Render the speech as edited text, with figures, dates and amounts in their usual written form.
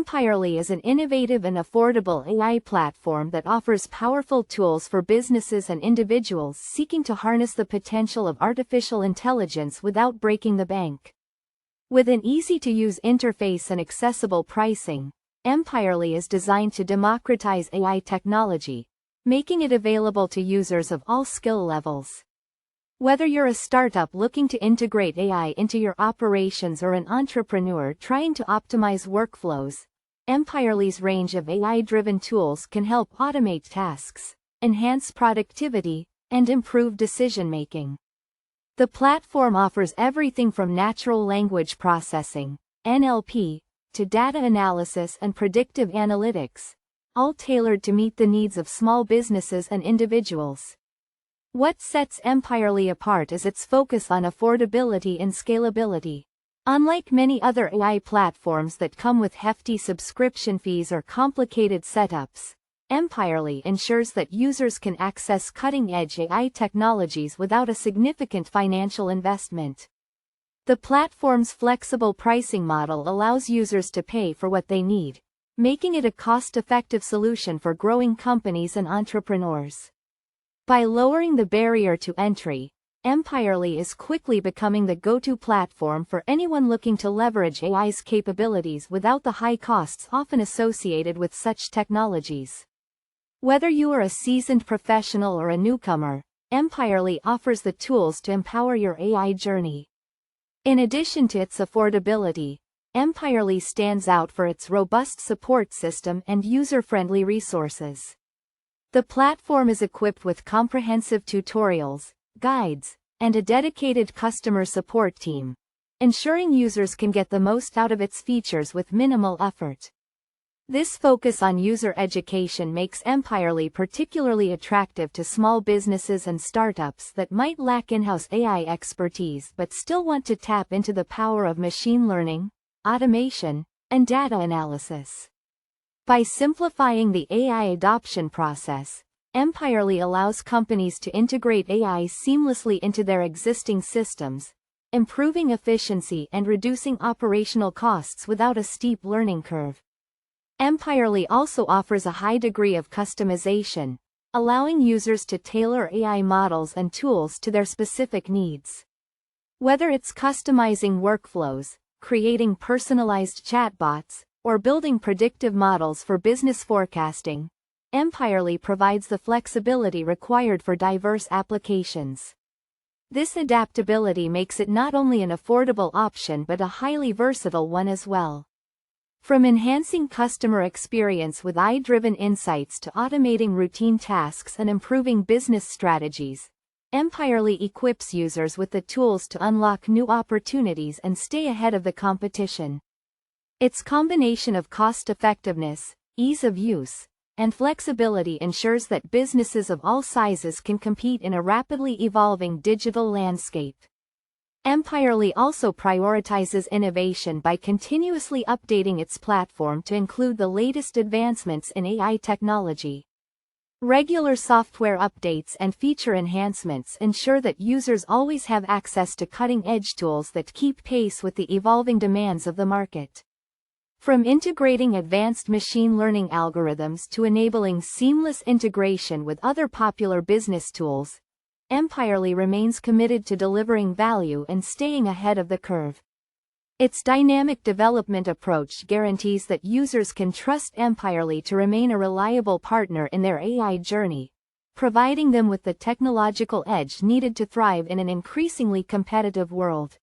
Empirely is an innovative and affordable AI platform that offers powerful tools for businesses and individuals seeking to harness the potential of artificial intelligence without breaking the bank. With an easy-to-use interface and accessible pricing, Empirely is designed to democratize AI technology, making it available to users of all skill levels. Whether you're a startup looking to integrate AI into your operations or an entrepreneur trying to optimize workflows, Empirely's range of AI-driven tools can help automate tasks, enhance productivity, and improve decision-making. The platform offers everything from natural language processing, NLP, to data analysis and predictive analytics, all tailored to meet the needs of small businesses and individuals. What sets Empirely apart is its focus on affordability and scalability. Unlike many other AI platforms that come with hefty subscription fees or complicated setups, Empirely ensures that users can access cutting-edge AI technologies without a significant financial investment. The platform's flexible pricing model allows users to pay for what they need, making it a cost-effective solution for growing companies and entrepreneurs. By lowering the barrier to entry, Empirely is quickly becoming the go-to platform for anyone looking to leverage AI's capabilities without the high costs often associated with such technologies. Whether you are a seasoned professional or a newcomer, Empirely offers the tools to empower your AI journey. In addition to its affordability, Empirely stands out for its robust support system and user-friendly resources. The platform is equipped with comprehensive tutorials, guides, and a dedicated customer support team, ensuring users can get the most out of its features with minimal effort. This focus on user education makes Empirely particularly attractive to small businesses and startups that might lack in-house AI expertise but still want to tap into the power of machine learning, automation, and data analysis. By simplifying the AI adoption process, Empirely allows companies to integrate AI seamlessly into their existing systems, improving efficiency and reducing operational costs without a steep learning curve. Empirely also offers a high degree of customization, allowing users to tailor AI models and tools to their specific needs. Whether it's customizing workflows, creating personalized chatbots, or building predictive models for business forecasting, Empirely provides the flexibility required for diverse applications. This adaptability makes it not only an affordable option but a highly versatile one as well. From enhancing customer experience with AI-driven insights to automating routine tasks and improving business strategies, Empirely equips users with the tools to unlock new opportunities and stay ahead of the competition. Its combination of cost-effectiveness, ease of use, and flexibility ensures that businesses of all sizes can compete in a rapidly evolving digital landscape. Empirely also prioritizes innovation by continuously updating its platform to include the latest advancements in AI technology. Regular software updates and feature enhancements ensure that users always have access to cutting-edge tools that keep pace with the evolving demands of the market. From integrating advanced machine learning algorithms to enabling seamless integration with other popular business tools, Empirely remains committed to delivering value and staying ahead of the curve. Its dynamic development approach guarantees that users can trust Empirely to remain a reliable partner in their AI journey, providing them with the technological edge needed to thrive in an increasingly competitive world.